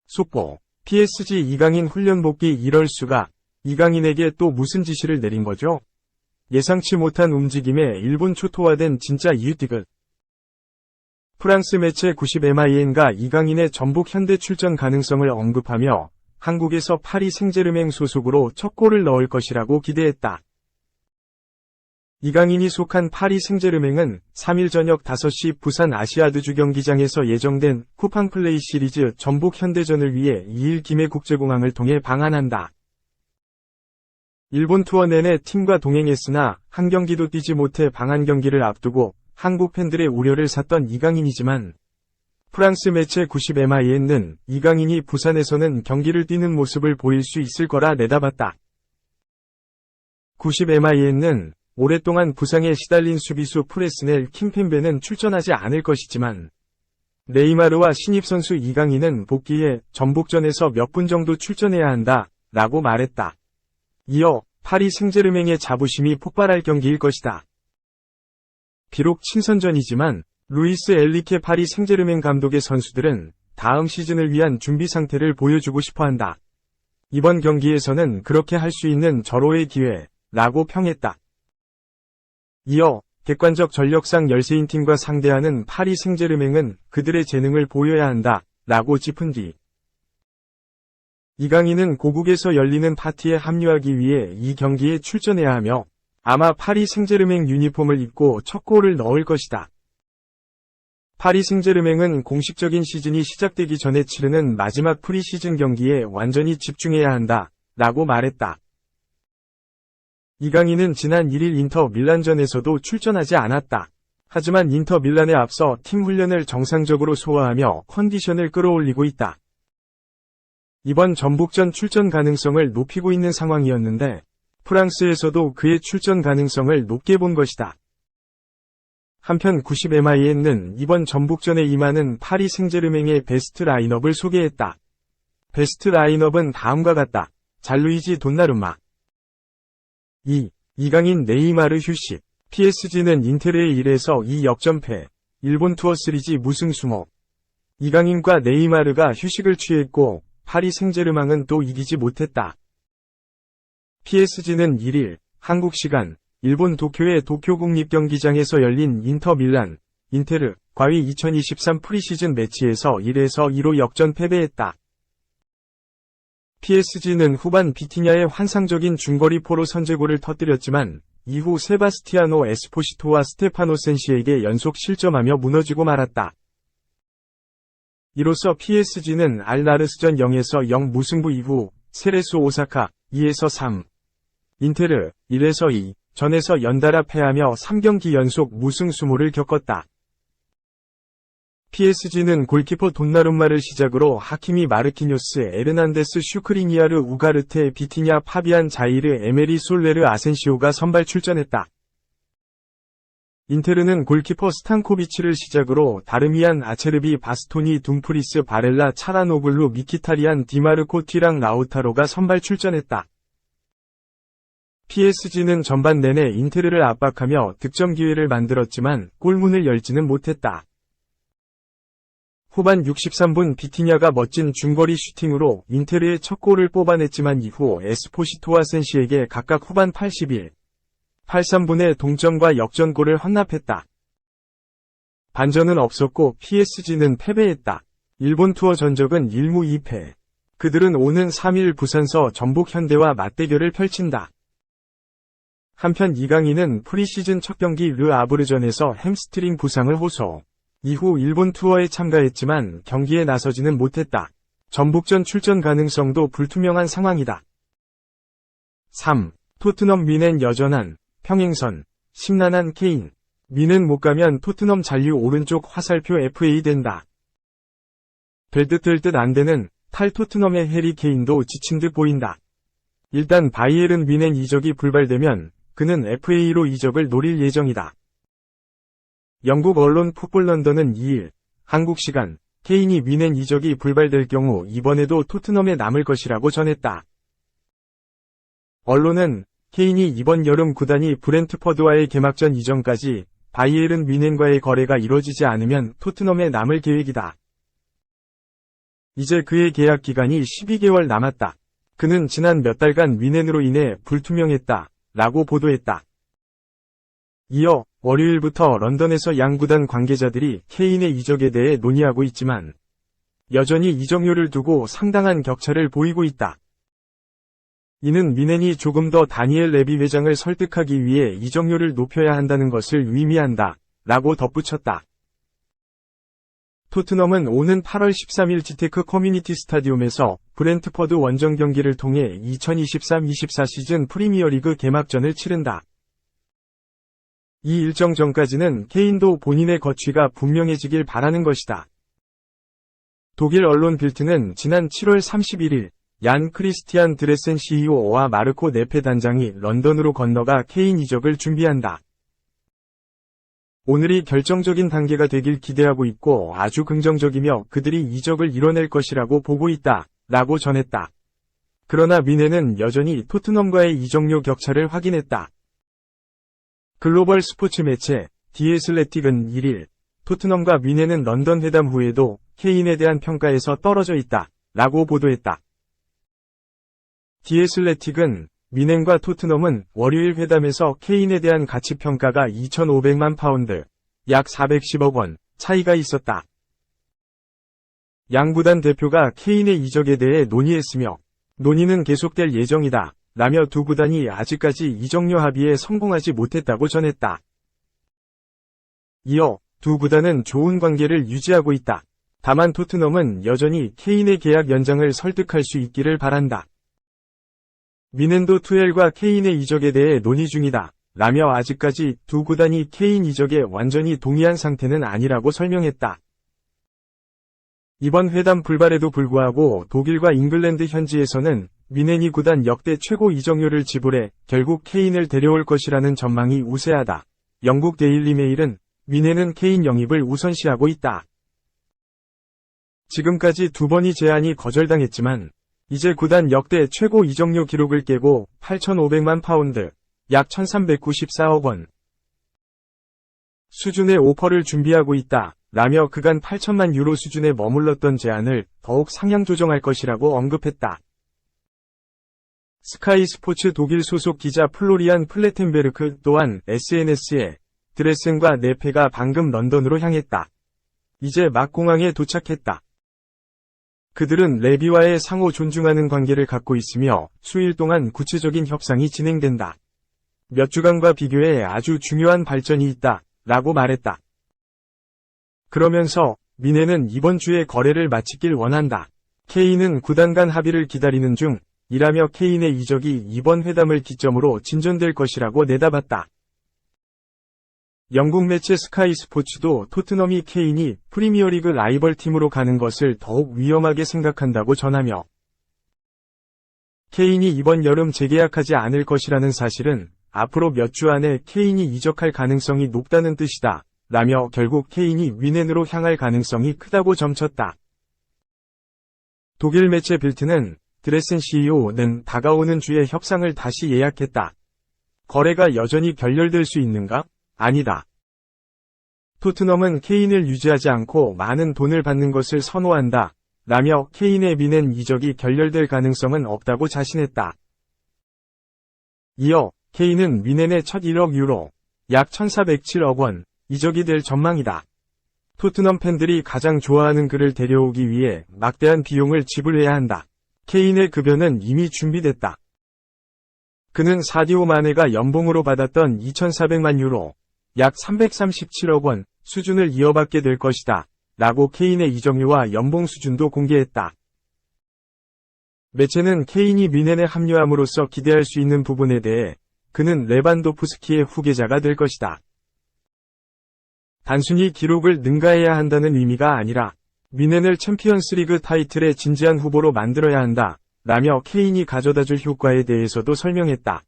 속보. PSG 이강인 훈련 복귀 이럴 수가. 이강인에게 또 무슨 지시를 내린 거죠? 예상치 못한 움직임에 일본 초토화된 진짜 이유디귿. 프랑스 매체 90MIN가 이강인의 전북 현대 출전 가능성을 언급하며 한국에서 파리 생제르맹 소속으로 첫 골을 넣을 것이라고 기대했다. 이강인이 속한 파리 생제르맹은 3일 저녁 5시 부산 아시아드주 경기장에서 예정된 쿠팡 플레이 시리즈 전북 현대전을 위해 2일 김해 국제공항을 통해 방한한다. 일본 투어 내내 팀과 동행했으나 한 경기도 뛰지 못해 방한 경기를 앞두고 한국 팬들의 우려를 샀던 이강인이지만 프랑스 매체 90MIN은 이강인이 부산에서는 경기를 뛰는 모습을 보일 수 있을 거라 내다봤다. 90MIN은 오랫동안 부상에 시달린 수비수 프레스넬 킴펜베는 출전하지 않을 것이지만 네이마르와 신입선수 이강인은 복귀해 전북전에서 몇 분 정도 출전해야 한다 라고 말했다. 이어 파리 생제르맹의 자부심이 폭발할 경기일 것이다. 비록 친선전이지만 루이스 엘리케 파리 생제르맹 감독의 선수들은 다음 시즌을 위한 준비 상태를 보여주고 싶어한다. 이번 경기에서는 그렇게 할 수 있는 절호의 기회라고 평했다. 이어 객관적 전력상 열세인 팀과 상대하는 파리 생제르맹은 그들의 재능을 보여야 한다 라고 짚은 뒤 이강인은 고국에서 열리는 파티에 합류하기 위해 이 경기에 출전해야 하며 아마 파리 생제르맹 유니폼을 입고 첫 골을 넣을 것이다. 파리 생제르맹은 공식적인 시즌이 시작되기 전에 치르는 마지막 프리시즌 경기에 완전히 집중해야 한다 라고 말했다. 이강인은 지난 1일 인터 밀란전에서도 출전하지 않았다. 하지만 인터 밀란에 앞서 팀 훈련을 정상적으로 소화하며 컨디션을 끌어올리고 있다. 이번 전북전 출전 가능성을 높이고 있는 상황이었는데 프랑스에서도 그의 출전 가능성을 높게 본 것이다. 한편 90MIN은 이번 전북전에 임하는 파리 생제르맹의 베스트 라인업을 소개했다. 베스트 라인업은 다음과 같다. 잘루이지 돈나룸마 2. 이강인 네이마르 휴식. PSG는 인테르의 1에서 2 역전패. 일본 투어 시리즈 무승수목. 이강인과 네이마르가 휴식을 취했고 파리 생제르맹은 또 이기지 못했다. PSG는 1일 한국 시간 일본 도쿄의 도쿄국립경기장에서 열린 인터 밀란, 인테르, 과위 2023 프리시즌 매치에서 1에서 2로 역전 패배했다. PSG는 후반 비티냐의 환상적인 중거리포로 선제골을 터뜨렸지만 이후 세바스티아노 에스포시토와 스테파노 센시에게 연속 실점하며 무너지고 말았다. 이로써 PSG는 알나르스전 0에서 0 무승부 이후 세레소 오사카 2에서 3, 인테르 1에서 2 전에서 연달아 패하며 3경기 연속 무승수모를 겪었다. PSG는 골키퍼 돈나룸마를 시작으로 하키미 마르키뇨스 에르난데스 슈크리니아르 우가르테 비티냐 파비안 자이르 에메리 솔레르 아센시오가 선발 출전했다. 인테르는 골키퍼 스탄코비치를 시작으로 다르미안 아체르비 바스토니 둠프리스 바렐라 차라노글루 미키타리안 디마르코 티랑 라우타로가 선발 출전했다. PSG는 전반 내내 인테르를 압박하며 득점 기회를 만들었지만 골문을 열지는 못했다. 후반 63분 비티냐가 멋진 중거리 슈팅으로 인테르의 첫 골을 뽑아냈지만 이후 에스포시토와 센시에게 각각 후반 81, 83분에 동점과 역전골을 헌납했다. 반전은 없었고 PSG는 패배했다. 일본 투어 전적은 1무 2패. 그들은 오는 3일 부산서 전북 현대와 맞대결을 펼친다. 한편 이강인은 프리시즌 첫 경기 르 아브르전에서 햄스트링 부상을 호소. 이후 일본 투어에 참가했지만 경기에 나서지는 못했다. 전북전 출전 가능성도 불투명한 상황이다. 3. 토트넘 미넨 여전한, 평행선, 심란한 케인. 미넨 못 가면 토트넘 잔류 오른쪽 화살표 FA 된다. 될 듯 될 듯 안 되는 탈 토트넘의 해리 케인도 지친 듯 보인다. 일단 바이에른 미넨 이적이 불발되면 그는 FA로 이적을 노릴 예정이다. 영국 언론 풋볼 런던은 2일 한국 시간 케인이 미넨 이적이 불발될 경우 이번에도 토트넘에 남을 것이라고 전했다. 언론은 케인이 이번 여름 구단이 브렌트퍼드와의 개막전 이전까지 바이에른 뮌헨과의 거래가 이뤄지지 않으면 토트넘에 남을 계획이다. 이제 그의 계약 기간이 12개월 남았다. 그는 지난 몇 달간 뮌헨으로 인해 불투명했다. 라고 보도했다. 이어 월요일부터 런던에서 양 구단 관계자들이 케인의 이적에 대해 논의하고 있지만 여전히 이적료를 두고 상당한 격차를 보이고 있다. 이는 뮌헨이 조금 더 다니엘 레비 회장을 설득하기 위해 이적료를 높여야 한다는 것을 의미한다. 라고 덧붙였다. 토트넘은 오는 8월 13일 지테크 커뮤니티 스타디움에서 브렌트퍼드 원정 경기를 통해 2023-24 시즌 프리미어리그 개막전을 치른다. 이 일정 전까지는 케인도 본인의 거취가 분명해지길 바라는 것이다. 독일 언론 빌트는 지난 7월 31일 얀 크리스티안 드레센 CEO와 마르코 네페 단장이 런던으로 건너가 케인 이적을 준비한다. 오늘이 결정적인 단계가 되길 기대하고 있고 아주 긍정적이며 그들이 이적을 이뤄낼 것이라고 보고 있다. 라고 전했다. 그러나 뮌헨은 여전히 토트넘과의 이적료 격차를 확인했다. 글로벌 스포츠 매체 디 애슬레틱은 1일 토트넘과 뮌헨은 런던 회담 후에도 케인에 대한 평가에서 떨어져 있다. 라고 보도했다. 디 애슬레틱은 뮌헨과 토트넘은 월요일 회담에서 케인에 대한 가치평가가 2,500만 파운드, 약 410억 원 차이가 있었다. 양구단 대표가 케인의 이적에 대해 논의했으며 논의는 계속될 예정이다. 라며 두 구단이 아직까지 이적료 합의에 성공하지 못했다고 전했다. 이어 두 구단은 좋은 관계를 유지하고 있다. 다만 토트넘은 여전히 케인의 계약 연장을 설득할 수 있기를 바란다. 뮌헨도 투엘과 케인의 이적에 대해 논의 중이다. 라며 아직까지 두 구단이 케인 이적에 완전히 동의한 상태는 아니라고 설명했다. 이번 회담 불발에도 불구하고 독일과 잉글랜드 현지에서는 뮌헨이 구단 역대 최고 이적료를 지불해 결국 케인을 데려올 것이라는 전망이 우세하다. 영국 데일리 메일은 뮌헨은 케인 영입을 우선시하고 있다. 지금까지 두 번이 제안이 거절당했지만 이제 구단 역대 최고 이적료 기록을 깨고 8,500만 파운드, 약 1,394억 원 수준의 오퍼를 준비하고 있다. 라며 그간 8천만 유로 수준에 머물렀던 제안을 더욱 상향 조정할 것이라고 언급했다. 스카이 스포츠 독일 소속 기자 플로리안 플레텐베르크 또한 SNS에 드레센과 네페가 방금 런던으로 향했다. 이제 막 공항에 도착했다. 그들은 레비와의 상호 존중하는 관계를 갖고 있으며 수일 동안 구체적인 협상이 진행된다. 몇 주간과 비교해 아주 중요한 발전이 있다. 라고 말했다. 그러면서 뮌헨은 이번 주에 거래를 마치길 원한다. 케인은 구단 간 합의를 기다리는 중 이라며 케인의 이적이 이번 회담을 기점으로 진전될 것이라고 내다봤다. 영국 매체 스카이 스포츠도 토트넘이 케인이 프리미어리그 라이벌 팀으로 가는 것을 더욱 위험하게 생각한다고 전하며 케인이 이번 여름 재계약하지 않을 것이라는 사실은 앞으로 몇 주 안에 케인이 이적할 가능성이 높다는 뜻이다. 라며 결국 케인이 뮌헨으로 향할 가능성이 크다고 점쳤다. 독일 매체 빌트는 드레센 CEO는 다가오는 주에 협상을 다시 예약했다. 거래가 여전히 결렬될 수 있는가? 아니다. 토트넘은 케인을 유지하지 않고 많은 돈을 받는 것을 선호한다. 라며 케인의 뮌헨 이적이 결렬될 가능성은 없다고 자신했다. 이어 케인은 뮌헨의 첫 1억 유로, 약 1,407억 원, 이적이 될 전망이다. 토트넘 팬들이 가장 좋아하는 그를 데려오기 위해 막대한 비용을 지불해야 한다. 케인의 급여는 이미 준비됐다. 그는 사디오 마네가 연봉으로 받았던 2,400만 유로, 약 337억 원 수준을 이어받게 될 것이다. 라고 케인의 이적료와 연봉 수준도 공개했다. 매체는 케인이 뮌헨에 합류함으로써 기대할 수 있는 부분에 대해 그는 레반도프스키의 후계자가 될 것이다. 단순히 기록을 능가해야 한다는 의미가 아니라 뮌헨을 챔피언스리그 타이틀의 진지한 후보로 만들어야 한다. 라며 케인이 가져다줄 효과에 대해서도 설명했다.